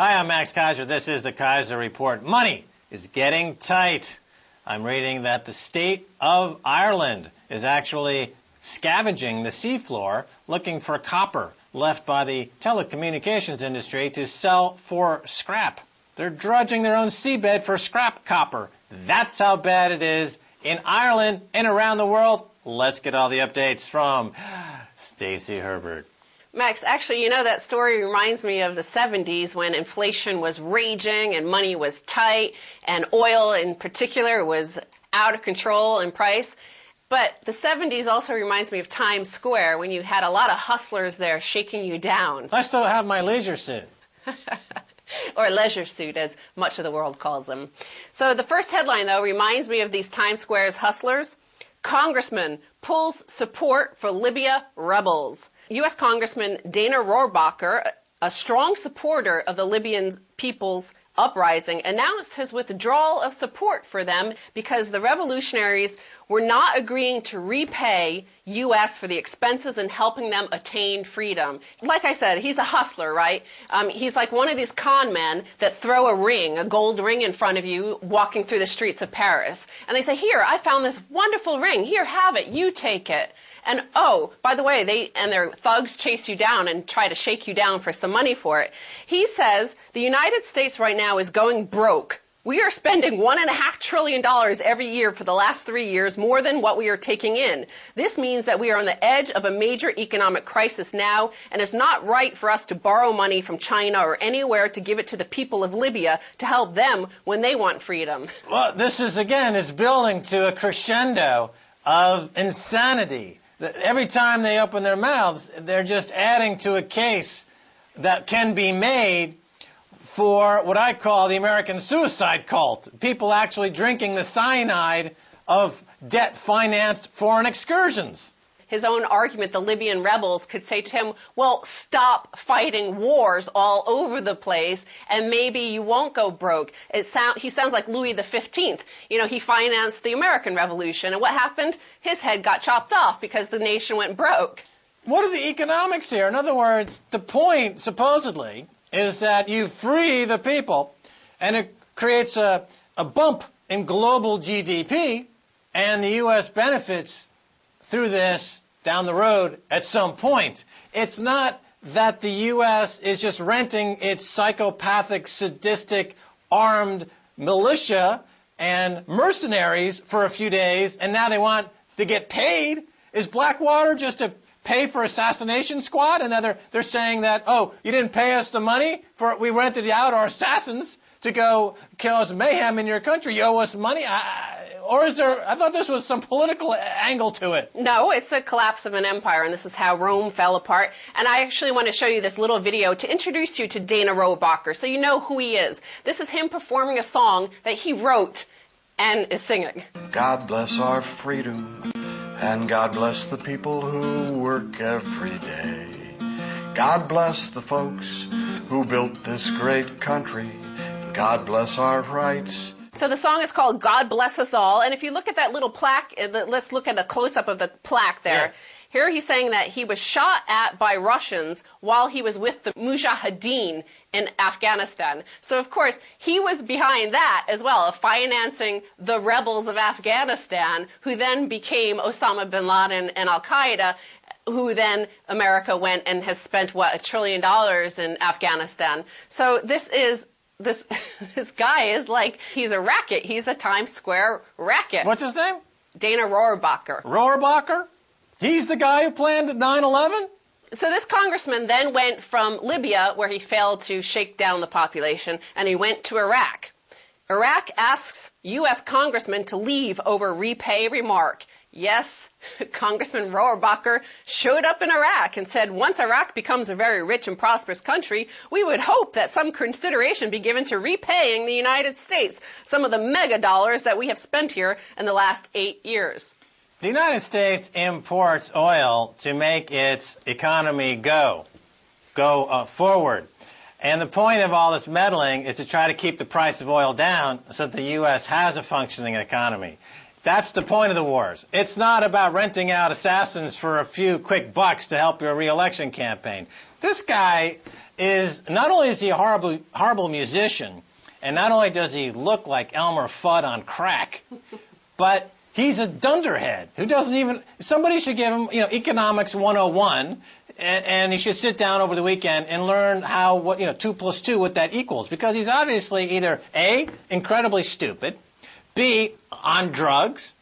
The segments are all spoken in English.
Hi, I'm Max Keiser. This is the Keiser Report. Money is getting tight. I'm reading that the state of Ireland is actually scavenging the seafloor looking for copper left by the telecommunications industry to sell for scrap. They're drudging their own seabed for scrap copper. That's how bad it is in Ireland and around the world. Let's get all the updates from Stacy Herbert. Max, actually, you know, that story reminds me of the 70s when inflation was raging and money was tight and oil in particular was out of control in price. But the 70s also reminds me of Times Square when you had a lot of hustlers there shaking you down. I still have my leisure suit. Or leisure suit, as much of the world calls them. So the first headline, though, reminds me of these Times Square's hustlers. Congressman pulls support for Libya rebels. U.S. Congressman Dana Rohrabacher, a strong supporter of the Libyan people's uprising, announced his withdrawal of support for them because the revolutionaries were not agreeing to repay U.S. for the expenses in helping them attain freedom. Like I said, he's a hustler, right? He's like one of these con men that throw a ring, a gold ring in front of you walking through the streets of Paris. And they say, here, I found this wonderful ring. Here, have it. You take it. And oh, by the way, their thugs chase you down and try to shake you down for some money for it. He says the United States right now is going broke. We are spending $1.5 trillion every year for the last 3 years, more than what we are taking in. This means that we are on the edge of a major economic crisis now, and it's not right for us to borrow money from China or anywhere to give it to the people of Libya to help them when they want freedom. Well, this is building to a crescendo of insanity. Every time they open their mouths, they're just adding to a case that can be made for what I call the American suicide cult. People actually drinking the cyanide of debt-financed foreign excursions. His own argument, the Libyan rebels could say to him, well, stop fighting wars all over the place and maybe you won't go broke. He sounds like Louis XV. You know, he financed the American Revolution. And what happened? His head got chopped off because the nation went broke. What are the economics here? In other words, the point, supposedly, is that you free the people and it creates a bump in global GDP and the U.S. benefits through this down the road at some point. It's not that the U.S. is just renting its psychopathic, sadistic, armed militia and mercenaries for a few days, and now they want to get paid. Is Blackwater just a pay for assassination squad? And now they're saying that, oh, you didn't pay us the money, we rented out our assassins to go cause mayhem in your country. You owe us money? Or is there, I thought this was some political angle to it. No, it's a collapse of an empire, and this is how Rome fell apart. And I actually want to show you this little video to introduce you to Dana Rohrabacher so you know who he is. This is him performing a song that he wrote and is singing. God bless our freedom, and God bless the people who work every day. God bless the folks who built this great country. God bless our rights. So the song is called God Bless Us All, and if you look at that little plaque, let's look at a close-up of the plaque there. Yeah. Here he's saying that he was shot at by Russians while he was with the Mujahideen in Afghanistan. So, of course, he was behind that as well, financing the rebels of Afghanistan, who then became Osama bin Laden and Al-Qaeda, who then America went and has spent, what, $1 trillion in Afghanistan. So this guy is like, he's a racket. He's a Times Square racket. What's his name? Dana Rohrabacher. Rohrabacher? He's the guy who planned 9/11? So this congressman then went from Libya, where he failed to shake down the population, and he went to Iraq. Iraq asks U.S. congressmen to leave over repay remark. Yes, Congressman Rohrabacher showed up in Iraq and said, once Iraq becomes a very rich and prosperous country, we would hope that some consideration be given to repaying the United States some of the mega dollars that we have spent here in the last 8 years. The United States imports oil to make its economy go forward. And the point of all this meddling is to try to keep the price of oil down so that the U.S. has a functioning economy. That's the point of the wars. It's not about renting out assassins for a few quick bucks to help your re-election campaign. This guy is, not only is he a horrible musician, and not only does he look like Elmer Fudd on crack, but he's a dunderhead who doesn't even, somebody should give him, economics 101, and he should sit down over the weekend and learn how, 2 plus 2, what that equals. Because he's obviously either A, incredibly stupid, B, on drugs,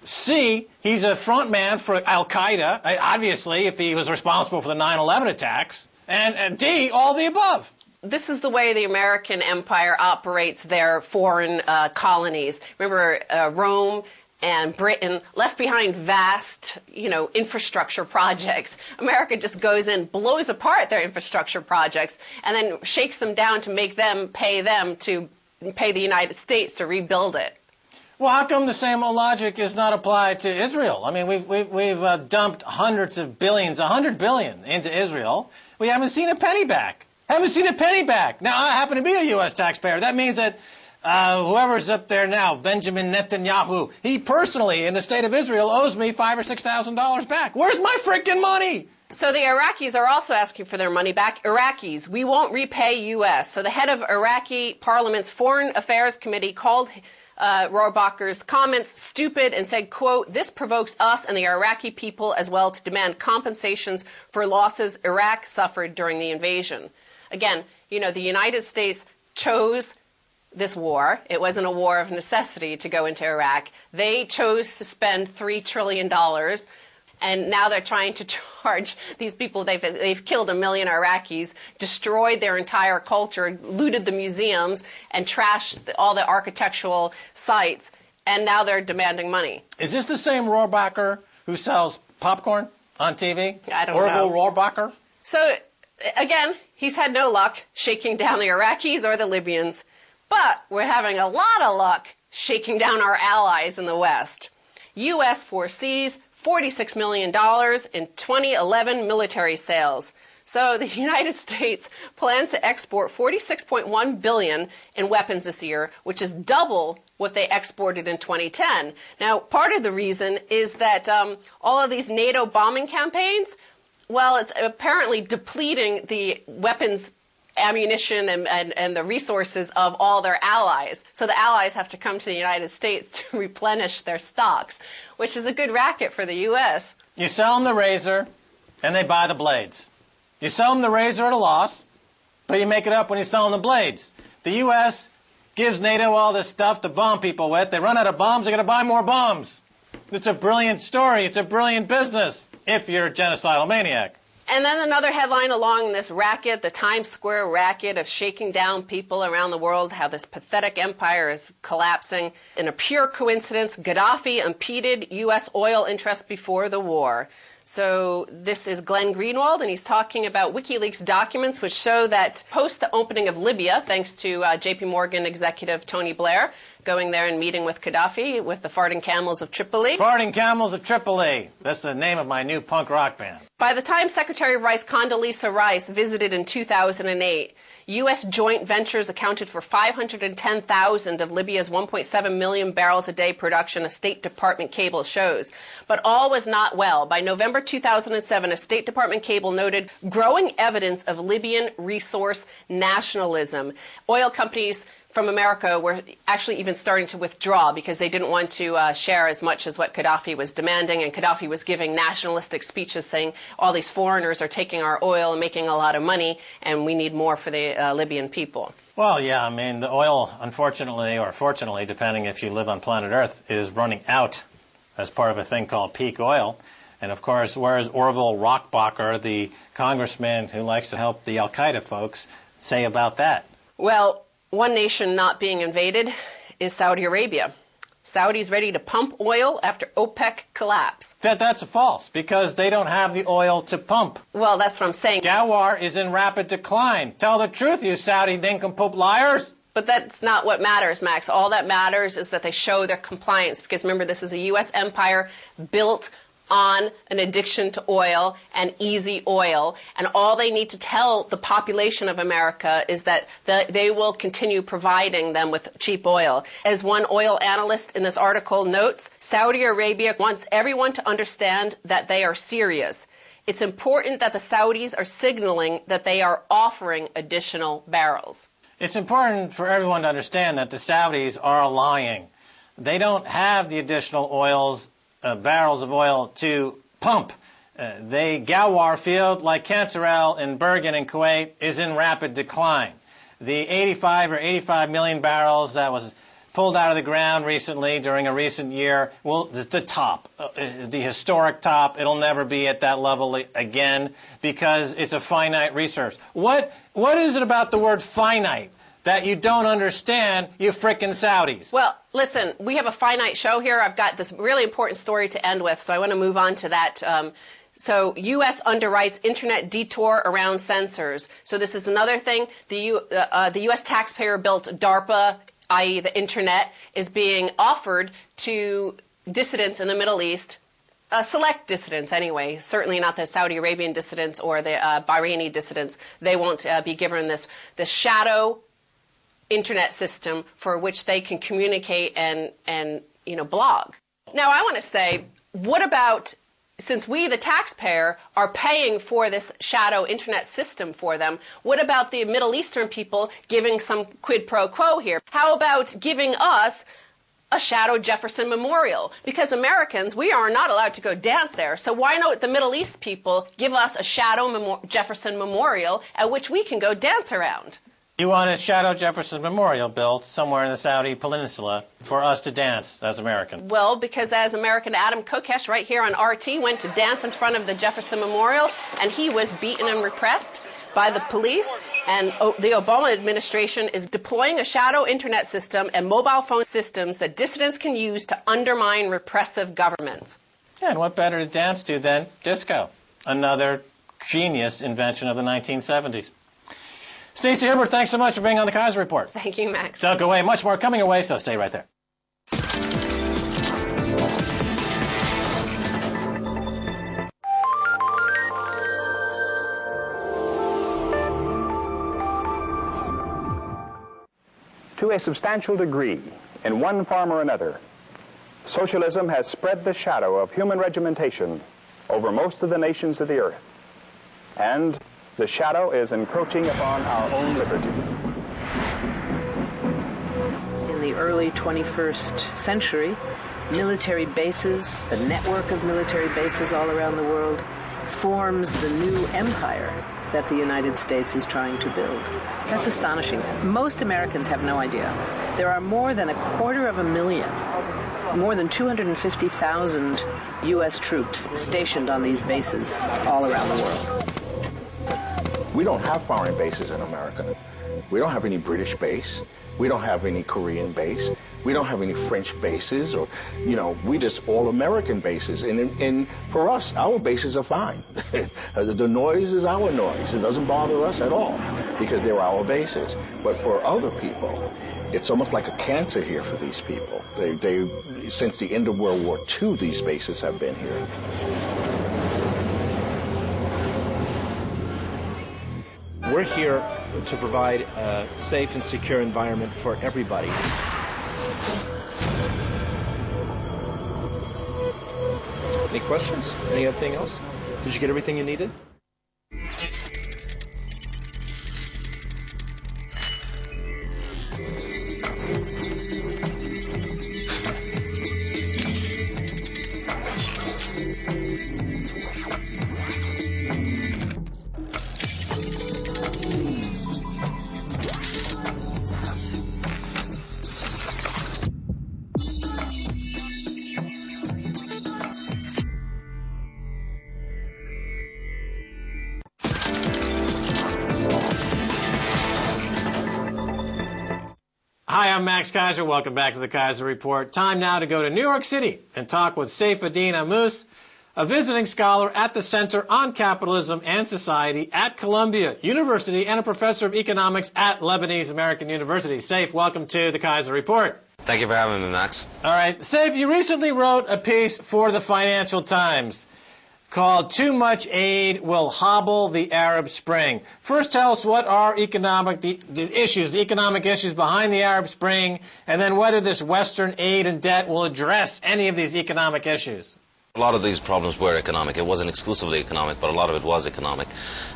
C, he's a front man for Al-Qaeda, obviously, if he was responsible for the 9/11 attacks, and D, all the above. This is the way the American empire operates their foreign colonies. Remember, Rome and Britain left behind vast, infrastructure projects. America just goes in, blows apart their infrastructure projects, and then shakes them down to make them pay the United States to rebuild it. Well, how come the same old logic is not applied to Israel? I mean, we've dumped hundreds of billions, $100 billion into Israel. We haven't seen a penny back. Haven't seen a penny back. Now, I happen to be a U.S. taxpayer. That means that whoever's up there now, Benjamin Netanyahu, he personally, in the state of Israel, owes me $5,000 or $6,000 back. Where's my frickin' money? So the Iraqis are also asking for their money back. Iraqis, we won't repay U.S. So the head of Iraqi Parliament's Foreign Affairs Committee called Rohrabacher's comments stupid and said, quote, "This provokes us and the Iraqi people as well to demand compensations for losses Iraq suffered during the invasion." Again, the United States chose this war. It wasn't a war of necessity to go into Iraq. They chose to spend $3 trillion, and now they're trying to charge these people. They've killed 1 million Iraqis, destroyed their entire culture, looted the museums, and trashed all the architectural sites, and now they're demanding money. Is this the same Rohrabacher who sells popcorn on TV? I don't know. Orville Rohrabacher? So, again, he's had no luck shaking down the Iraqis or the Libyans, but we're having a lot of luck shaking down our allies in the West. U.S. foresees $46 million in 2011 military sales. So the United States plans to export $46.1 billion in weapons this year, which is double what they exported in 2010. Now, part of the reason is that all of these NATO bombing campaigns, well, it's apparently depleting the weapons, ammunition, and the resources of all their allies. So the allies have to come to the United States to replenish their stocks, which is a good racket for the U.S. You sell them the razor, and they buy the blades. You sell them the razor at a loss, but you make it up when you sell them the blades. The U.S. gives NATO all this stuff to bomb people with. They run out of bombs, they're going to buy more bombs. It's a brilliant story. It's a brilliant business, if you're a genocidal maniac. And then another headline along this racket, the Times Square racket of shaking down people around the world, how this pathetic empire is collapsing. In a pure coincidence, Gaddafi impeded U.S. oil interests before the war. So this is Glenn Greenwald, and he's talking about WikiLeaks documents which show that post the opening of Libya, thanks to J.P. Morgan executive Tony Blair, going there and meeting with Gaddafi with the Farting Camels of Tripoli. Farting Camels of Tripoli. That's the name of my new punk rock band. By the time Secretary of Rice Condoleezza Rice visited in 2008, U.S. joint ventures accounted for 510,000 of Libya's 1.7 million barrels a day production, a State Department cable shows. But all was not well. By November 2007, a State Department cable noted growing evidence of Libyan resource nationalism. Oil companies from America were actually even starting to withdraw because they didn't want to share as much as what Gaddafi was demanding, and Gaddafi was giving nationalistic speeches saying all these foreigners are taking our oil and making a lot of money, and we need more for the Libyan people. Well, yeah, I mean, the oil, unfortunately, or fortunately, depending if you live on planet Earth, is running out as part of a thing called peak oil. And, of course, whereas Orville Rohrabacher, the congressman who likes to help the Al-Qaeda folks, say about that? Well, one nation not being invaded is Saudi Arabia. Saudi's ready to pump oil after OPEC collapse. That's false, because they don't have the oil to pump. Well, that's what I'm saying. Jawar is in rapid decline. Tell the truth, you Saudi nincompoop liars. But that's not what matters, Max. All that matters is that they show their compliance, because remember, this is a U.S. empire built on an addiction to oil and easy oil, and all they need to tell the population of America is that they will continue providing them with cheap oil. As one oil analyst in this article notes, Saudi Arabia wants everyone to understand that they are serious. it's important that the Saudis are signaling that they are offering additional barrels. It's important for everyone to understand that the Saudis are lying. They don't have the additional barrels of oil to pump. Ghawar field, like Cantarell in Bergen in Kuwait, is in rapid decline. The 85 million barrels that was pulled out of the ground recently during a recent year, well, the top, the historic top, it'll never be at that level again because it's a finite resource. What is it about the word finite that you don't understand, you frickin' Saudis? Well, listen, we have a finite show here. I've got this really important story to end with, so I want to move on to that. So U.S. underwrites Internet detour around censors. So this is another thing. The U.S. taxpayer-built DARPA, i.e. the Internet, is being offered to dissidents in the Middle East, select dissidents anyway, certainly not the Saudi Arabian dissidents or the Bahraini dissidents. They won't be given this shadow Internet system for which they can communicate and blog. Now, I want to say, what about, since we, the taxpayer, are paying for this shadow Internet system for them, what about the Middle Eastern people giving some quid pro quo here? How about giving us a shadow Jefferson Memorial? Because Americans, we are not allowed to go dance there, so why not the Middle East people give us a shadow Jefferson Memorial at which we can go dance around? You want a shadow Jefferson Memorial built somewhere in the Saudi Peninsula for us to dance as Americans? Well, because as American Adam Kokesh right here on RT went to dance in front of the Jefferson Memorial, and he was beaten and repressed by the police, and the Obama administration is deploying a shadow Internet system and mobile phone systems that dissidents can use to undermine repressive governments. Yeah, and what better to dance to than disco, another genius invention of the 1970s. Stacy Herbert, thanks so much for being on the Keiser Report. Thank you, Max. Don't go away. Much more coming your way, so stay right there. To a substantial degree, in one form or another, socialism has spread the shadow of human regimentation over most of the nations of the earth. And the shadow is encroaching upon our own liberty. In the early 21st century, military bases, the network of military bases all around the world, forms the new empire that the United States is trying to build. That's astonishing. Most Americans have no idea. There are more than 250,000, more than 250,000 U.S. troops stationed on these bases all around the world. We don't have foreign bases in America. We don't have any British base. We don't have any Korean base. We don't have any French bases, or, we just all American bases. And for us, our bases are fine. The noise is our noise. It doesn't bother us at all because they're our bases. But for other people, it's almost like a cancer here for these people. They since the end of World War II, these bases have been here. We're here to provide a safe and secure environment for everybody. Any questions? Anything else? Did you get everything you needed? Hi, I'm Max Keiser. Welcome back to the Keiser Report. Time now to go to New York City and talk with Saifedean Ammous, a visiting scholar at the Center on Capitalism and Society at Columbia University and a professor of economics at Lebanese American University. Saif, welcome to the Keiser Report. Thank you for having me, Max. All right. Saif, you recently wrote a piece for the Financial Times called Too Much Aid Will Hobble the Arab Spring. First, tell us what are the economic issues behind the Arab Spring, and then whether this Western aid and debt will address any of these economic issues. A lot of these problems were economic. It wasn't exclusively economic, but a lot of it was economic.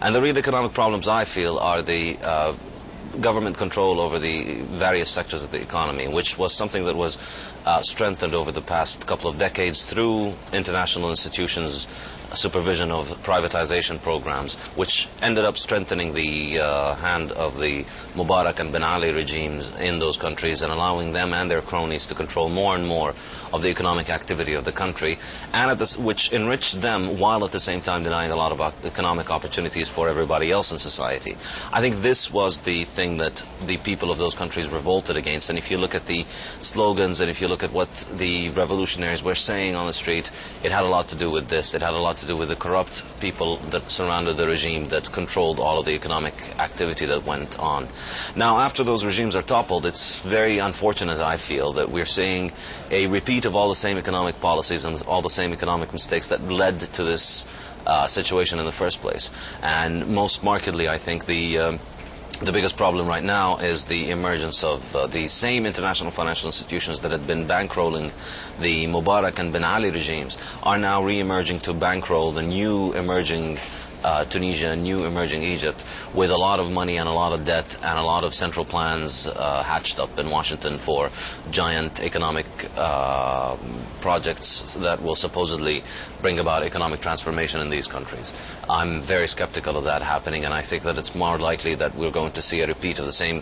And the real economic problems, I feel, are the government control over the various sectors of the economy, which was something that was strengthened over the past couple of decades through international institutions' supervision of privatization programs, which ended up strengthening the hand of the Mubarak and Ben Ali regimes in those countries and allowing them and their cronies to control more and more of the economic activity of the country, and which enriched them while at the same time denying a lot of economic opportunities for everybody else in society. I think this was the thing that the people of those countries revolted against, and if you look at the slogans and if you look at what the revolutionaries were saying on the street, it had a lot to do with this. It had a lot to do with the corrupt people that surrounded the regime that controlled all of the economic activity that went on. Now, after those regimes are toppled, it's very unfortunate, I feel, that we're seeing a repeat of all the same economic policies and all the same economic mistakes that led to this situation in the first place. And most markedly, I think the biggest problem right now is the emergence of the same international financial institutions that had been bankrolling the Mubarak and Ben Ali regimes are now re-emerging to bankroll the new emerging Tunisia and new emerging Egypt with a lot of money and a lot of debt and a lot of central plans hatched up in Washington for giant economic projects that will supposedly bring about economic transformation in these countries. I'm very skeptical of that happening, and I think that it's more likely that we're going to see a repeat of the same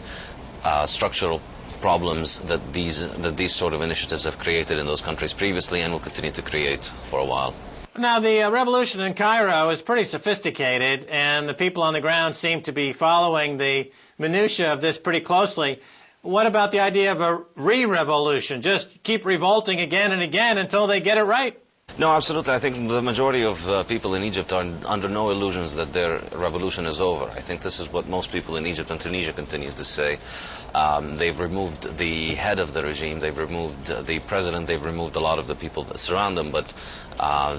structural problems that these sort of initiatives have created in those countries previously and will continue to create for a while. Now, the revolution in Cairo is pretty sophisticated, and the people on the ground seem to be following the minutiae of this pretty closely. What about the idea of a re-revolution? Just keep revolting again and again until they get it right? No, absolutely. I think the majority of people in Egypt are under no illusions that their revolution is over. I think this is what most people in Egypt and Tunisia continue to say. They've removed the head of the regime, they've removed the president, they've removed a lot of the people that surround them, but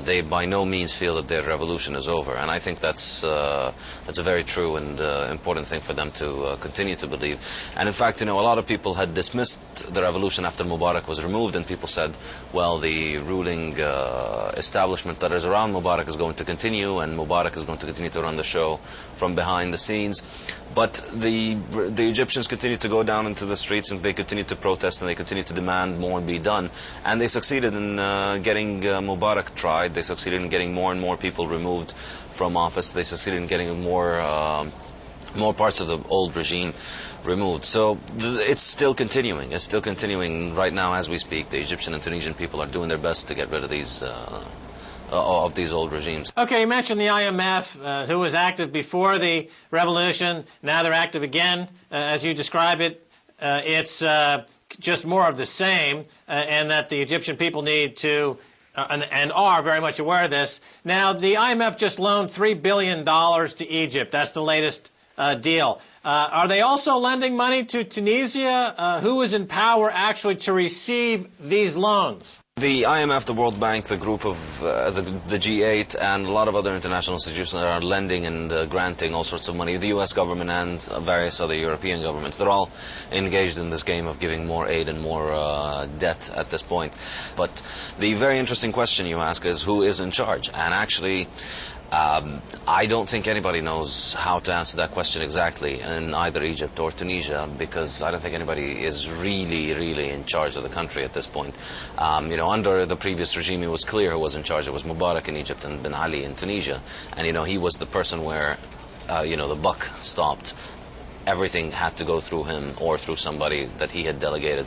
they by no means feel that their revolution is over. And I think that's a very true and important thing for them to continue to believe. And in fact, a lot of people had dismissed the revolution after Mubarak was removed, and people said, well, the ruling establishment that is around Mubarak is going to continue, and Mubarak is going to continue to run the show from behind the scenes. But the Egyptians continue to go down into the streets, and they continue to protest, and they continue to demand more be done. And they succeeded in getting Mubarak tried. They succeeded in getting more and more people removed from office. They succeeded in getting more parts of the old regime removed. So it's still continuing. It's still continuing right now as we speak. The Egyptian and Tunisian people are doing their best to get rid of these old regimes. Okay, you mentioned the IMF, who was active before the revolution. Now they're active again, as you describe it. It's just more of the same, and that the Egyptian people need to, and are very much aware of this. Now, the IMF just loaned $3 billion to Egypt. That's the latest deal. Are they also lending money to Tunisia? Who is in power actually to receive these loans? The IMF, the World Bank, the group of the G8, and a lot of other international institutions are lending and granting all sorts of money. The U.S. government and various other European governments, they're all engaged in this game of giving more aid and more debt at this point. But the very interesting question you ask is, who is in charge? And actually, I don't think anybody knows how to answer that question exactly in either Egypt or Tunisia, because I don't think anybody is really in charge of the country at this point. Under the previous regime, it was clear who was in charge. It was Mubarak in Egypt and Ben Ali in Tunisia. And, he was the person where, the buck stopped. Everything had to go through him or through somebody that he had delegated.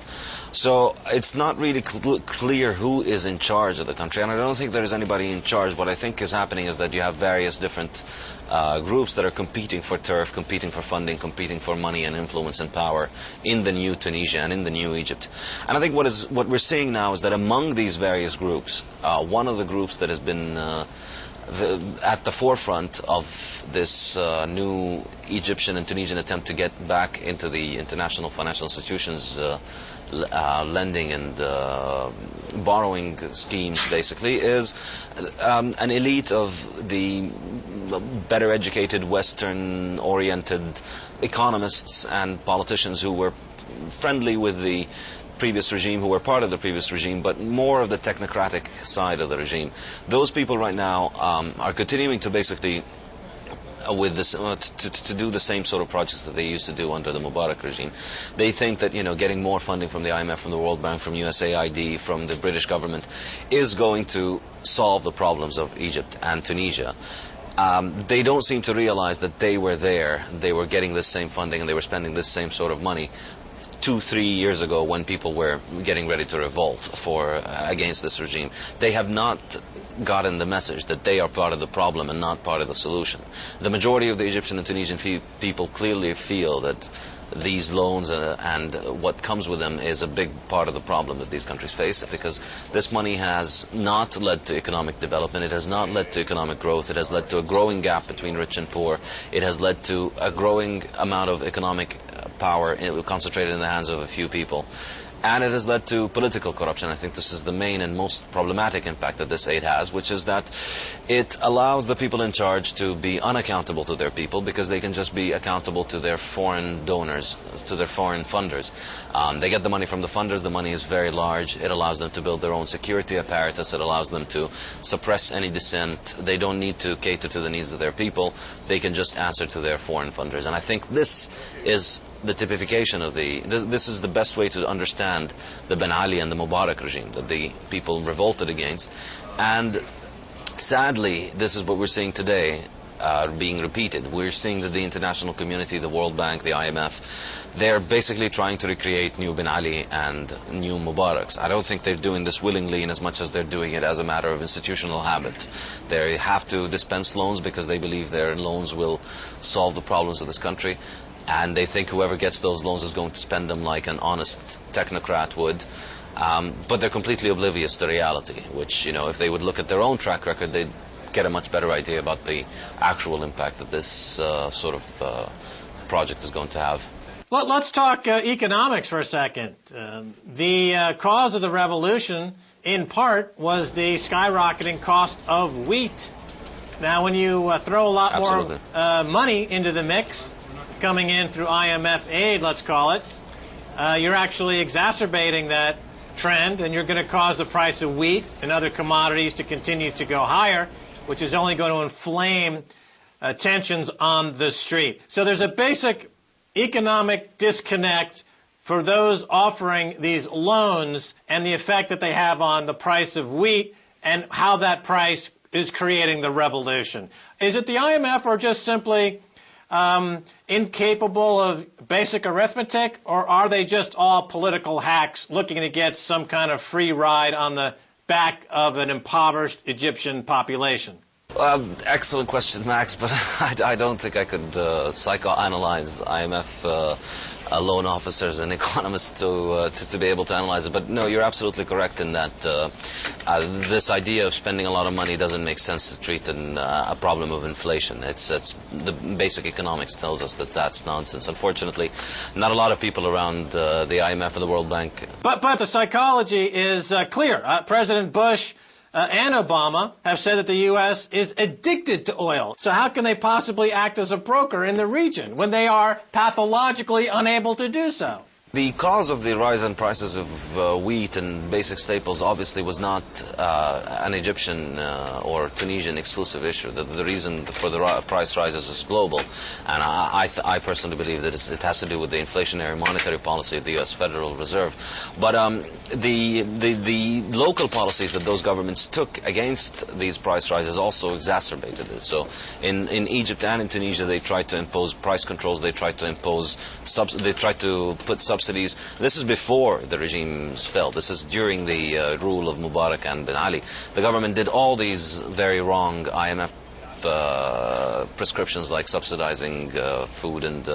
So it's not really clear who is in charge of the country, and I don't think there is anybody in charge. What I think is happening is that you have various different groups that are competing for turf, competing for funding, competing for money and influence and power in the new Tunisia and in the new Egypt. And I think what we're seeing now is that among these various groups, one of the groups that has been at the forefront of this new Egyptian and Tunisian attempt to get back into the international financial institutions lending and borrowing schemes, basically, is an elite of the better educated, Western-oriented economists and politicians who were friendly with the previous regime, who were part of the previous regime, but more of the technocratic side of the regime. Those people right now are continuing to basically with this to do the same sort of projects that they used to do under the Mubarak regime. They think that, you know, getting more funding from the IMF, from the World Bank, from USAID, from the British government is going to solve the problems of Egypt and Tunisia. They don't seem to realize that they were there, they were getting this same funding, and they were spending this same sort of money 2-3 years ago when people were getting ready to revolt against this regime. They have not gotten the message that they are part of the problem and not part of the solution. The majority of the Egyptian and Tunisian people clearly feel that these loans and what comes with them is a big part of the problem that these countries face, because this money has not led to economic development, it has not led to economic growth, it has led to a growing gap between rich and poor, it has led to a growing amount of economic power concentrated in the hands of a few people. And it has led to political corruption. I think this is the main and most problematic impact that this aid has, which is that it allows the people in charge to be unaccountable to their people, because they can just be accountable to their foreign donors, to their foreign funders. They get the money from the funders, the money is very large, it allows them to build their own security apparatus, it allows them to suppress any dissent, they don't need to cater to the needs of their people, they can just answer to their foreign funders. And I think this is the typification of this is the best way to understand the Ben Ali and the Mubarak regime that the people revolted against. And sadly, this is what we're seeing today being repeated. We're seeing that the international community, the World Bank, the IMF, they're basically trying to recreate new Ben Ali and new Mubaraks. I don't think they're doing this willingly in as much as they're doing it as a matter of institutional habit. They have to dispense loans because they believe their loans will solve the problems of this country. And they think whoever gets those loans is going to spend them like an honest technocrat would. But they're completely oblivious to reality, which, you know, if they would look at their own track record, they'd get a much better idea about the actual impact that this sort of project is going to have. Let's talk economics for a second. The cause of the revolution, in part, was the skyrocketing cost of wheat. Now, when you throw a lot more money into the mix, coming in through IMF aid, let's call it, you're actually exacerbating that trend, and you're going to cause the price of wheat and other commodities to continue to go higher, which is only going to inflame tensions on the street. So there's a basic economic disconnect for those offering these loans and the effect that they have on the price of wheat and how that price is creating the revolution. Is it the IMF or just simply incapable of basic arithmetic, or are they just all political hacks looking to get some kind of free ride on the back of an impoverished Egyptian population? Excellent question, Max, but I don't think I could psychoanalyze IMF loan officers and economists to be able to analyze it. But no, you're absolutely correct in that this idea of spending a lot of money doesn't make sense to treat a problem of inflation. It's the basic economics tells us that that's nonsense. Unfortunately, not a lot of people around the IMF and the World Bank. But the psychology is clear. President Bush and Obama have said that the U.S. is addicted to oil. So how can they possibly act as a broker in the region when they are pathologically unable to do so? The cause of the rise in prices of wheat and basic staples obviously was not an Egyptian or Tunisian exclusive issue. The reason for the price rises is global, and I personally believe that it has to do with the inflationary monetary policy of the U.S. Federal Reserve. But the local policies that those governments took against these price rises also exacerbated it. So in Egypt and in Tunisia, they tried to impose price controls. They tried to impose they tried to put subsidies. This is before the regimes fell. This is during the rule of Mubarak and Ben Ali. The government did all these very wrong IMF prescriptions, like subsidizing food, and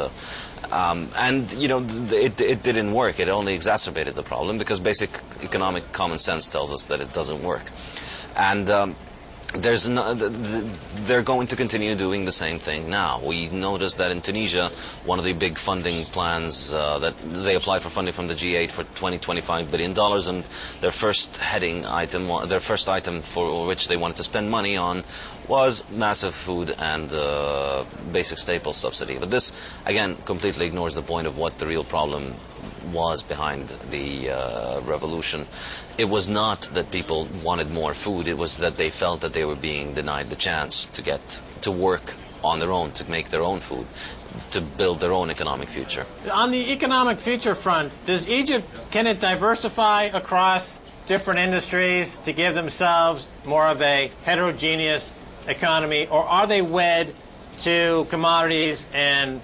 you know, it didn't work. It only exacerbated the problem, because basic economic common sense tells us that it doesn't work. And they're going to continue doing the same thing now. We noticed that in Tunisia, one of the big funding plans that they applied for funding from the G8 for $25 billion, and their first item for which they wanted to spend money on was massive food and basic staples subsidy. But this, again, completely ignores the point of what the real problem was behind the revolution. It was not that people wanted more food, it was that they felt that they were being denied the chance to get to work on their own, to make their own food, to build their own economic future. On the economic future front, does Egypt, can it diversify across different industries to give themselves more of a heterogeneous economy, or are they wed to commodities and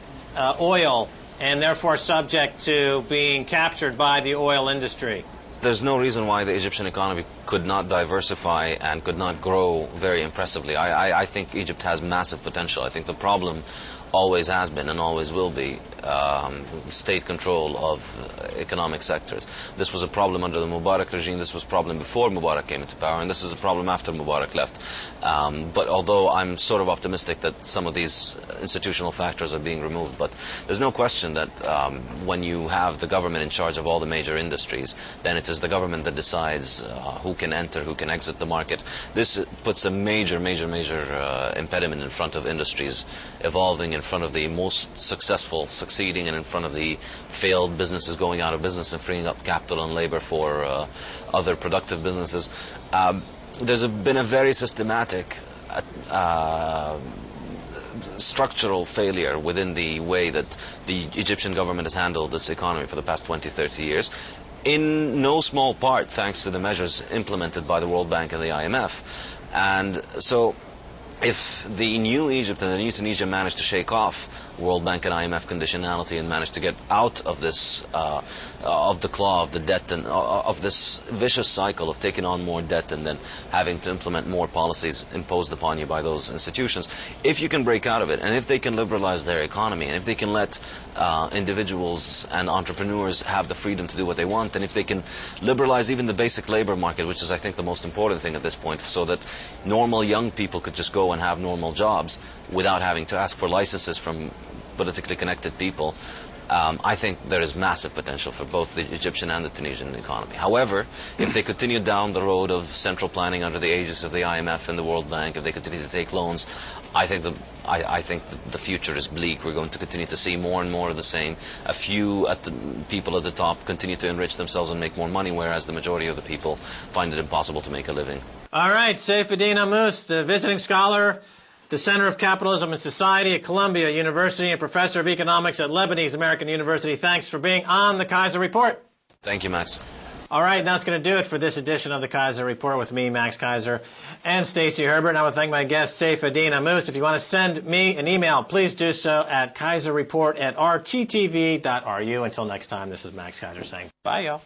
oil, and therefore subject to being captured by the oil industry? There's no reason why the Egyptian economy could not diversify and could not grow very impressively. I think Egypt has massive potential. I think the problem always has been and always will be state control of economic sectors. This was a problem under the Mubarak regime, this was a problem before Mubarak came into power, and this is a problem after Mubarak left. But although I'm sort of optimistic that some of these institutional factors are being removed, but there's no question that when you have the government in charge of all the major industries, then it is the government that decides who can enter, who can exit the market. This puts a major impediment in front of industries evolving, in front of the most successful succeeding, and in front of the failed businesses going out of business, and freeing up capital and labor for other productive businesses. There's been a very systematic structural failure within the way that the Egyptian government has handled this economy for the past 20-30 years, in no small part thanks to the measures implemented by the World Bank and the IMF. And so if the new Egypt and the new Tunisia managed to shake off World Bank and IMF conditionality and managed to get out of this, of the claw of the debt, and of this vicious cycle of taking on more debt and then having to implement more policies imposed upon you by those institutions, if you can break out of it, and if they can liberalize their economy, and if they can let individuals and entrepreneurs have the freedom to do what they want, and if they can liberalize even the basic labor market, which is, I think, the most important thing at this point, so that normal young people could just go and have normal jobs without having to ask for licenses from politically connected people, I think there is massive potential for both the Egyptian and the Tunisian economy. However, if they continue down the road of central planning under the aegis of the IMF and the World Bank, if they continue to take loans, I think the future is bleak. We're going to continue to see more and more of the same. A few people at the top continue to enrich themselves and make more money, whereas the majority of the people find it impossible to make a living. All right, Saifedean Ammous, the visiting scholar, the Center of Capitalism and Society at Columbia University, and professor of economics at Lebanese American University. Thanks for being on the Keiser Report. Thank you, Max. All right, that's going to do it for this edition of the Keiser Report with me, Max Keiser, and Stacy Herbert. And I want to thank my guest, Saifedean Ammous. If you want to send me an email, please do so at keiserreport@rttv.ru. Until next time, this is Max Keiser saying bye, y'all.